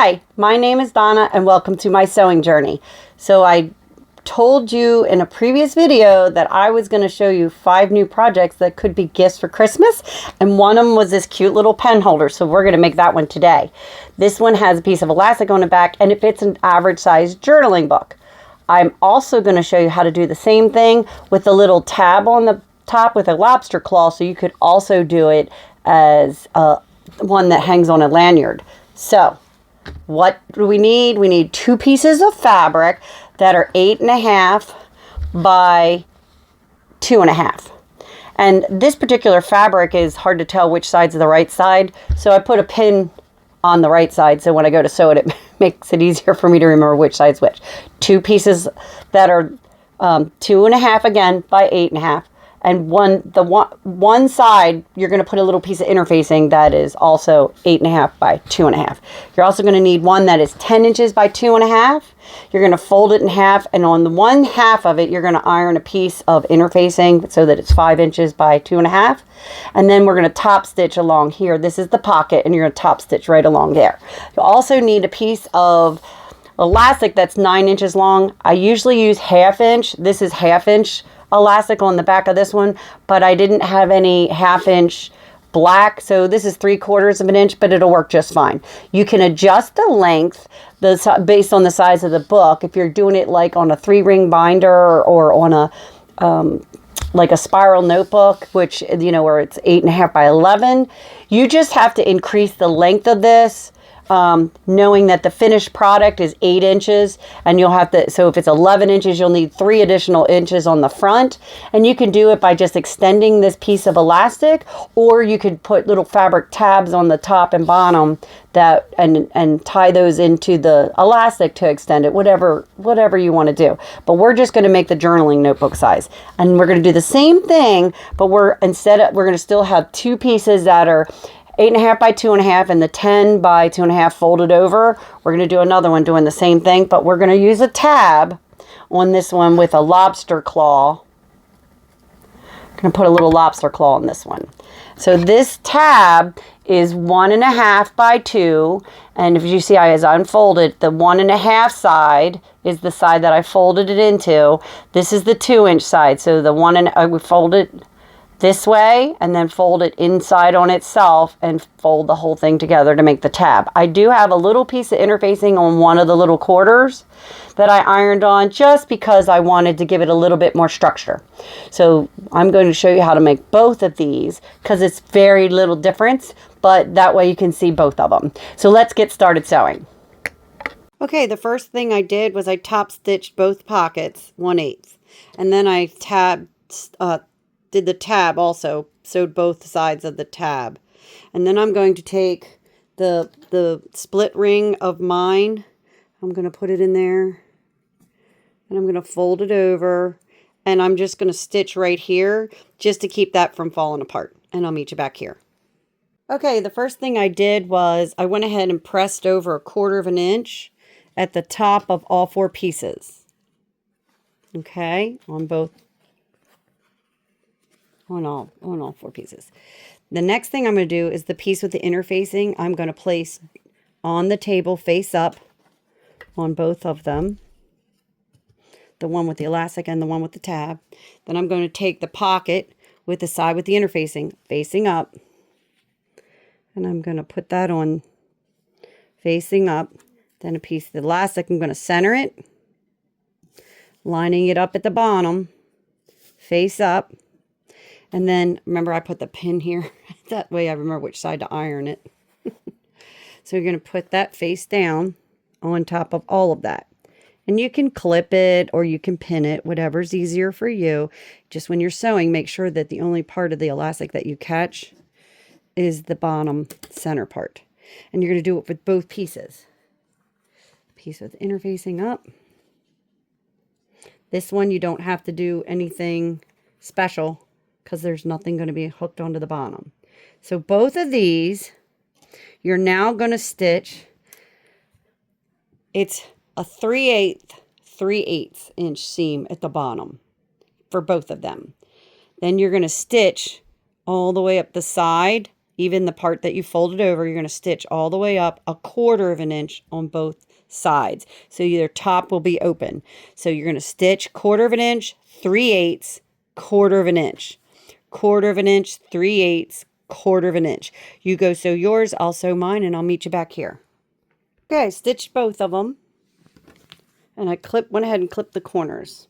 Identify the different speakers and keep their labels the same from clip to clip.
Speaker 1: Hi, my name is Donna and welcome to my sewing journey. So I told you in a previous video that I was going to show you 5 new projects that could be gifts for Christmas, and one of them was this cute little pen holder, so we're going to make that one today. This one has a piece of elastic on the back and it fits an average size journaling book. I'm also going to show you how to do the same thing with a little tab on the top with a lobster claw, so you could also do it as one that hangs on a lanyard. So what do we need? We need 2 pieces of fabric that are 8.5 by 2.5. And this particular fabric is hard to tell which side's the right side. So I put a pin on the right side, so when I go to sew it, it makes it easier for me to remember which side's which. 2 pieces that are 2.5 again by 8.5. And one side, you're going to put a little piece of interfacing that is also 8.5 by 2.5. You're also going to need one that is 10 inches by 2.5. You're going to fold it in half, and on the one half of it, you're going to iron a piece of interfacing so that it's 5 inches by 2.5. And then we're going to top stitch along here. This is the pocket, and you're going to top stitch right along there. You'll also need a piece of elastic that's 9 inches long. I usually use 1/2 inch. This is 1/2 inch elastic on the back of this one, but I didn't have any 1/2 inch black, so this is 3/4 of an inch, but it'll work just fine. You can adjust the length based on the size of the book. If you're doing it like on a 3-ring binder or on a like a spiral notebook, which, you know, where it's 8.5 by 11, you just have to increase the length of this, knowing that the finished product is 8 inches, and you'll have to, so if it's 11 inches, you'll need 3 additional inches on the front. And you can do it by just extending this piece of elastic, or you could put little fabric tabs on the top and bottom that and tie those into the elastic to extend it, whatever you want to do. But we're just going to make the journaling notebook size, and we're going to do the same thing, but we're going to still have 2 pieces that are 8.5 by 2.5 and the 10 by 2.5 folded over. We're going to do another one doing the same thing, but we're going to use a tab on this one with a lobster claw. I'm going to put a little lobster claw on this one. So this tab is 1.5 by 2, and if you see, as I unfolded, the 1.5 side is the side that I folded it into. This is the 2-inch side, so the I would fold it this way and then fold it inside on itself and fold the whole thing together to make the tab. I do have a little piece of interfacing on one of the little quarters that I ironed on just because I wanted to give it a little bit more structure. So I'm going to show you how to make both of these because it's very little difference, but that way you can see both of them. So let's get started sewing. Okay, the first thing I did was I top stitched both pockets 1/8, and then I did the tab also, sewed both sides of the tab. And then I'm going to take the split ring of mine, I'm going to put it in there, and I'm going to fold it over, and I'm just going to stitch right here just to keep that from falling apart, and I'll meet you back here. Okay, the first thing I did was I went ahead and pressed over 1/4 of an inch at the top of all 4 pieces. Okay, on all 4 pieces. The next thing I'm going to do is the piece with the interfacing. I'm going to place on the table face up on both of them, the one with the elastic and the one with the tab. Then I'm going to take the pocket with the side with the interfacing facing up, and I'm going to put that on facing up. Then a piece of the elastic, I'm going to center it, lining it up at the bottom, face up. And then, remember, I put the pin here. That way I remember which side to iron it. So you're going to put that face down on top of all of that. And you can clip it or you can pin it, whatever's easier for you. Just when you're sewing, make sure that the only part of the elastic that you catch is the bottom center part. And you're going to do it with both pieces. Piece with interfacing up. This one you don't have to do anything special, because there's nothing going to be hooked onto the bottom. So both of these, you're now going to stitch, it's a 3/8 inch seam at the bottom for both of them. Then you're going to stitch all the way up the side even the part that you folded over, you're going to stitch all the way up 1/4 of an inch on both sides. So your top will be open. So you're going to stitch 1/4 of an inch, 3/8, 1/4 of an inch, 1/4 of an inch, 3/8, 1/4 of an inch. You go sew yours, I'll sew mine, and I'll meet you back here. Okay, I stitched both of them. And I went ahead and clipped the corners.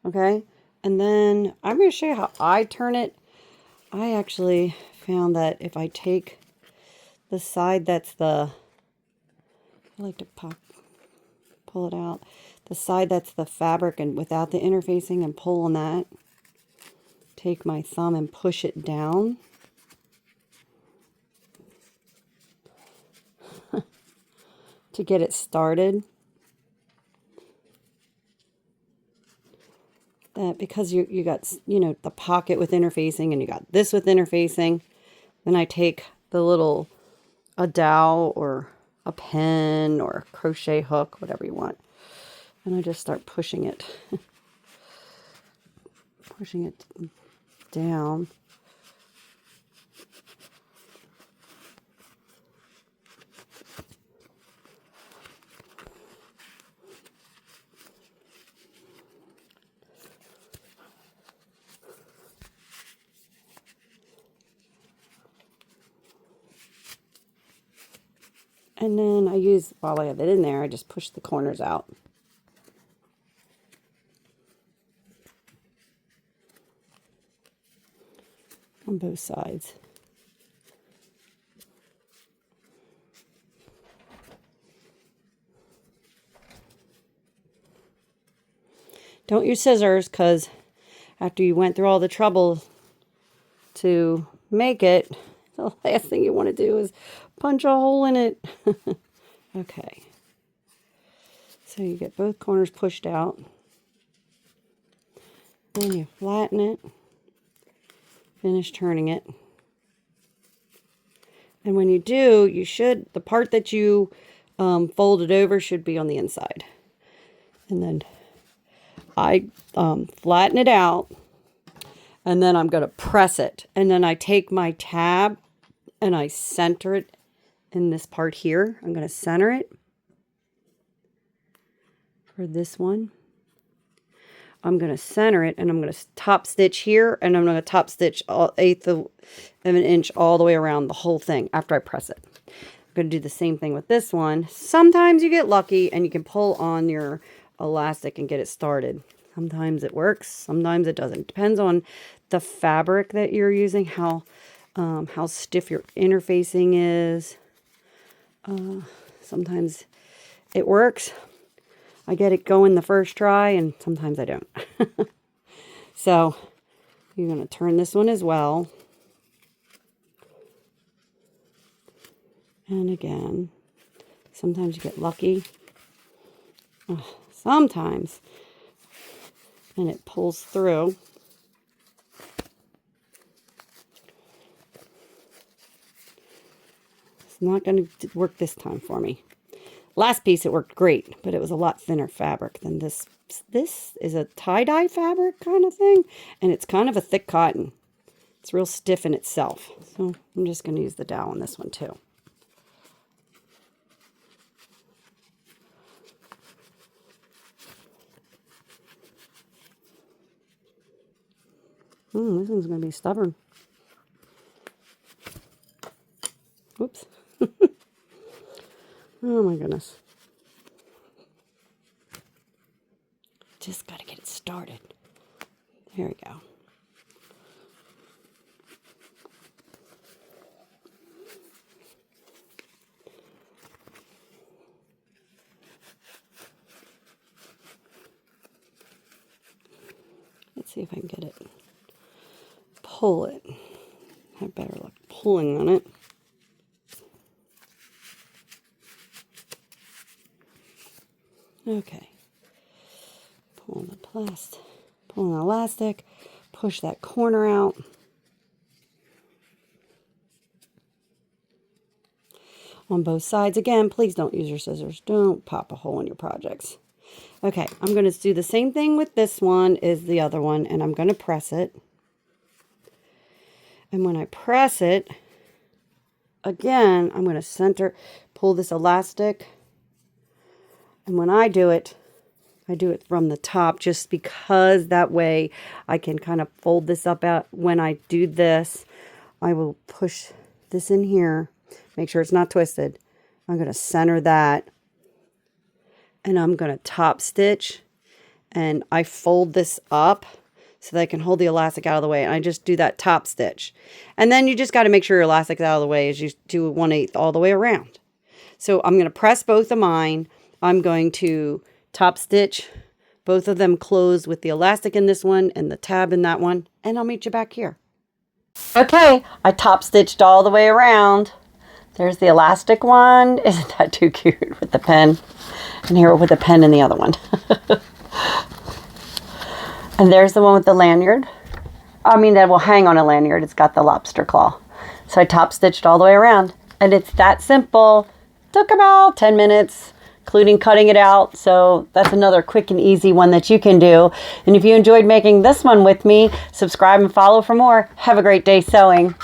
Speaker 1: Okay, and then I'm going to show you how I turn it. I actually found that if I take the side that's I like to pull it out, the side that's the fabric and without the interfacing, and pull on that, take my thumb and push it down. To get it started. That because you got, you know, the pocket with interfacing and you got this with interfacing. Then I take a dowel or a pen or a crochet hook, whatever you want. And I just start pushing it. Pushing it down. And then while I have it in there, I just push the corners out. On both sides. Don't use scissors, because after you went through all the trouble to make it, the last thing you want to do is punch a hole in it. Okay. So you get both corners pushed out. Then you flatten it. Finish turning it. And when you do, the part that you folded over should be on the inside. And then I flatten it out. And then I'm going to press it. And then I take my tab and I center it in this part here. I'm going to center it for this one. I'm going to center it, and I'm going to top stitch here, and I'm going to top stitch 1/8 of an inch all the way around the whole thing after I press it. I'm going to do the same thing with this one. Sometimes you get lucky and you can pull on your elastic and get it started. Sometimes it works, sometimes it doesn't. Depends on the fabric that you're using, how stiff your interfacing is. Sometimes it works. I get it going the first try, and sometimes I don't. So you're going to turn this one as well. And again, sometimes you get lucky. Sometimes. And it pulls through. It's not going to work this time for me. Last piece, it worked great, but it was a lot thinner fabric than this. This is a tie-dye fabric kind of thing, and it's kind of a thick cotton. It's real stiff in itself. So I'm just going to use the dowel on this one too. This one's going to be stubborn. Whoops. Oh my goodness. Just got to get it started. There we go. Let's see if I can get it. Pull it. Have better luck pulling on it. Okay. Pull the elastic, push that corner out. On both sides. Again, please don't use your scissors. Don't pop a hole in your projects. Okay, I'm going to do the same thing with this one as the other one, and I'm going to press it. And when I press it, again, I'm going to pull this elastic. And when I do it from the top just because that way I can kind of fold this up out. When I do this, I will push this in here, make sure it's not twisted. I'm going to center that, and I'm going to top stitch, and I fold this up so that I can hold the elastic out of the way. And I just do that top stitch. And then you just got to make sure your elastic's out of the way as you do 1/8 all the way around. So I'm going to press both of mine. I'm going to top stitch both of them closed with the elastic in this one and the tab in that one, and I'll meet you back here. Okay, I top stitched all the way around. There's the elastic one. Isn't that too cute with the pen? And here with the pen in the other one. And there's the one with the lanyard. I mean, that will hang on a lanyard. It's got the lobster claw. So I top stitched all the way around. And it's that simple. Took about 10 minutes, including cutting it out. So that's another quick and easy one that you can do. And if you enjoyed making this one with me, subscribe and follow for more. Have a great day sewing.